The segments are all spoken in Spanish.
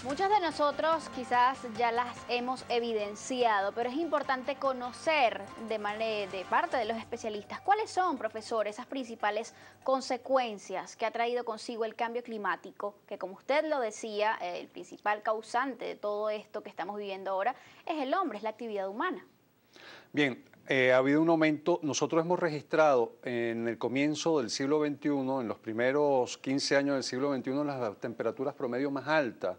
Muchos de nosotros quizás ya las hemos evidenciado, pero es importante conocer de parte de los especialistas cuáles son, profesor, esas principales consecuencias que ha traído consigo el cambio climático, que como usted lo decía, el principal causante de todo esto que estamos viviendo ahora es el hombre, es la actividad humana. Bien, ha habido un aumento. Nosotros hemos registrado en el comienzo del siglo XXI, en los primeros 15 años del siglo XXI, las temperaturas promedio más altas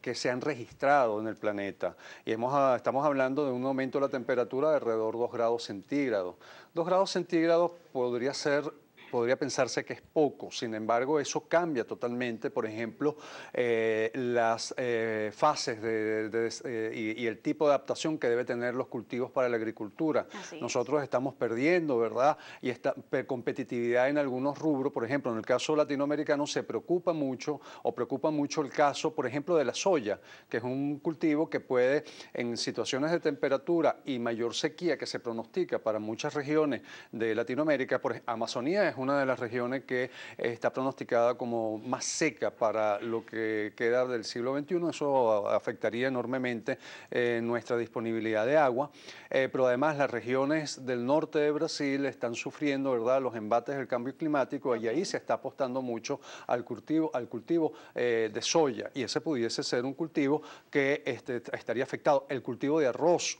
que se han registrado en el planeta. Y estamos hablando de un aumento de la temperatura de alrededor de 2 grados centígrados. 2 grados centígrados podría pensarse que es poco, sin embargo eso cambia totalmente, por ejemplo, las fases y el tipo de adaptación que debe tener los cultivos para la agricultura. Nosotros estamos perdiendo, ¿verdad? Y esta competitividad en algunos rubros, por ejemplo, en el caso latinoamericano se preocupa mucho el caso, por ejemplo, de la soya, que es un cultivo que puede, en situaciones de temperatura y mayor sequía que se pronostica para muchas regiones de Latinoamérica, por Amazonía es una de las regiones que está pronosticada como más seca para lo que queda del siglo XXI. Eso afectaría enormemente nuestra disponibilidad de agua, pero además las regiones del norte de Brasil están sufriendo, ¿verdad?, los embates del cambio climático, y ahí se está apostando mucho al cultivo de soya, y ese pudiese ser un cultivo que estaría afectado. El cultivo de arroz.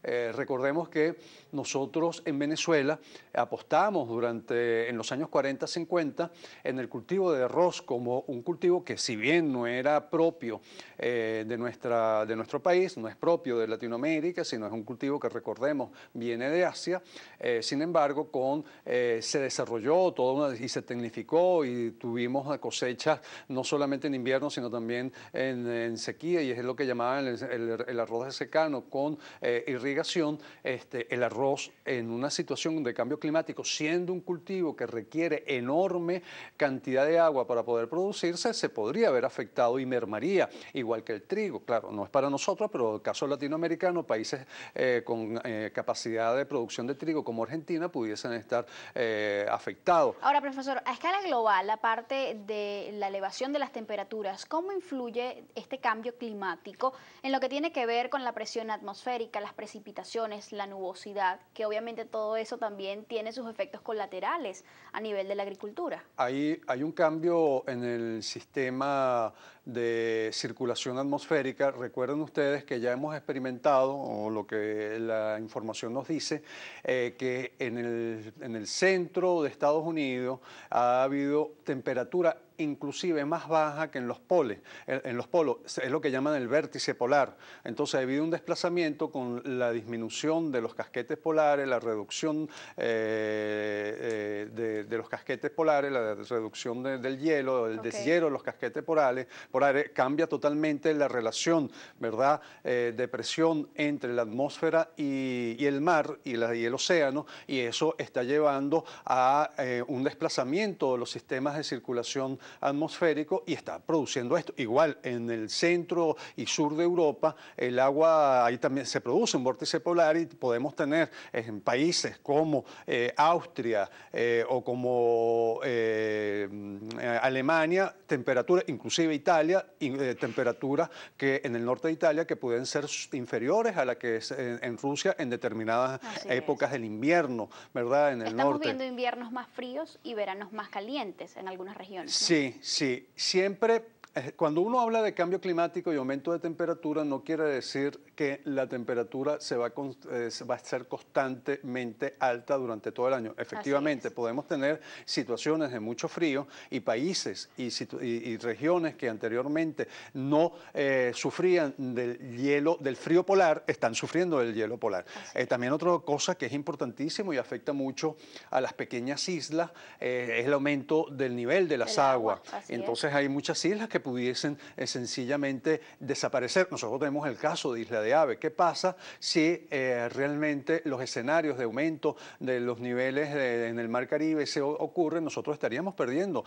Recordemos que nosotros en Venezuela apostamos en los años 40, 50 en el cultivo de arroz como un cultivo que, si bien no era propio de nuestro país, no es propio de Latinoamérica, sino es un cultivo que, recordemos, viene de Asia. Sin embargo, se desarrolló y se tecnificó, y tuvimos cosechas no solamente en invierno, sino también en sequía, y es lo que llamaban el arroz de secano con irrigación. El arroz, en una situación de cambio climático, siendo un cultivo que requiere enorme cantidad de agua para poder producirse, se podría haber afectado y mermaría, igual que el trigo. Claro, no es para nosotros, pero en el caso latinoamericano, países con capacidad de producción de trigo como Argentina pudiesen estar afectados. Ahora, profesor, a escala global, aparte de la elevación de las temperaturas, ¿cómo influye este cambio climático en lo que tiene que ver con la presión atmosférica, las precipitaciones, la nubosidad, que obviamente todo eso también tiene sus efectos colaterales a nivel de la agricultura? Hay un cambio en el sistema de circulación atmosférica. Recuerden ustedes que ya hemos experimentado, o lo que la información nos dice, que en el centro de Estados Unidos ha habido temperatura inclusive más baja que en los polos. Es lo que llaman el vértice polar. Entonces ha habido un desplazamiento con la disminución de los casquetes polares, la reducción de los casquetes polares, la reducción del hielo, el deshielo de los casquetes polares, cambia totalmente la relación, ¿verdad?, de presión entre la atmósfera y el mar y el océano, y eso está llevando a un desplazamiento de los sistemas de circulación atmosférico, y está produciendo esto. Igual en el centro y sur de Europa, el agua, ahí también se produce un vórtice polar, y podemos tener en países como Austria o como Alemania, temperaturas, inclusive Italia, temperaturas que en el norte de Italia que pueden ser inferiores a la que es en Rusia en determinadas épocas del invierno, ¿verdad?, en el norte. Estamos viendo inviernos más fríos y veranos más calientes en algunas regiones, ¿no? Sí, sí, siempre. Cuando uno habla de cambio climático y aumento de temperatura, no quiere decir que la temperatura va a ser constantemente alta durante todo el año. Efectivamente, podemos tener situaciones de mucho frío, y países y regiones que anteriormente no sufrían del frío polar, están sufriendo del hielo polar. También otra cosa que es importantísimo y afecta mucho a las pequeñas islas es el aumento del nivel de las aguas. Entonces hay muchas islas que pudiesen sencillamente desaparecer. Nosotros tenemos el caso de Isla de Ave. ¿Qué pasa si realmente los escenarios de aumento de los niveles en el Mar Caribe se ocurren? Nosotros estaríamos perdiendo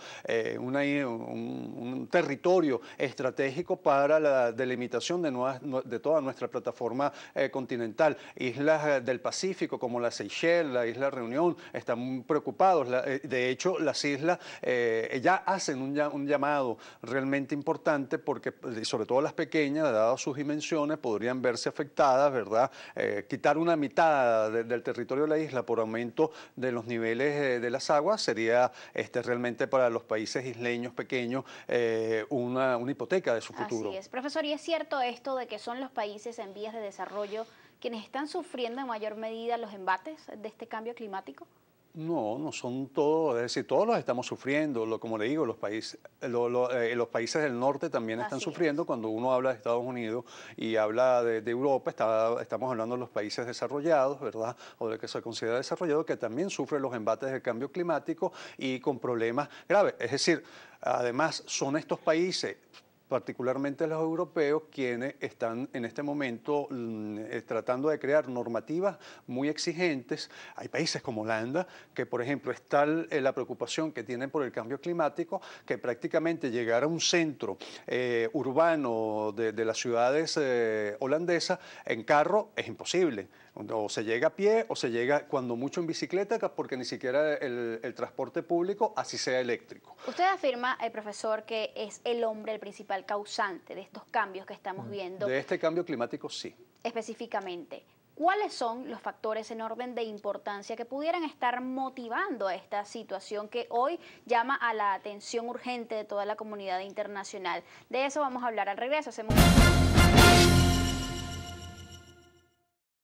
un territorio estratégico para la delimitación de toda nuestra plataforma continental. Islas del Pacífico como la Seychelles, la Isla Reunión, están muy preocupados. De hecho, las islas ya hacen un llamado realmente realmente importante porque, sobre todo las pequeñas, dadas sus dimensiones, podrían verse afectadas, ¿verdad? Quitar una mitad del territorio de la isla por aumento de los niveles de las aguas sería realmente para los países isleños pequeños una hipoteca de su futuro. Así es, profesor, ¿y es cierto esto de que son los países en vías de desarrollo quienes están sufriendo en mayor medida los embates de este cambio climático? No, no son todos, es decir, todos los estamos sufriendo, como le digo, los países del norte también están Así sufriendo. es. Cuando uno habla de Estados Unidos y habla de Europa, estamos hablando de los países desarrollados, ¿verdad? O de que se considera desarrollado, que también sufren los embates del cambio climático y con problemas graves. Es decir, además son estos países, particularmente los europeos, quienes están en este momento tratando de crear normativas muy exigentes. Hay países como Holanda, que por ejemplo está la preocupación que tienen por el cambio climático, que prácticamente llegar a un centro urbano de las ciudades holandesas en carro es imposible. O se llega a pie o se llega cuando mucho en bicicleta, porque ni siquiera el transporte público, así sea eléctrico. Usted afirma, profesor, que es el hombre el principal causante de estos cambios que estamos viendo. De este cambio climático, sí. Específicamente, ¿cuáles son los factores en orden de importancia que pudieran estar motivando a esta situación que hoy llama a la atención urgente de toda la comunidad internacional? De eso vamos a hablar al regreso. Hacemos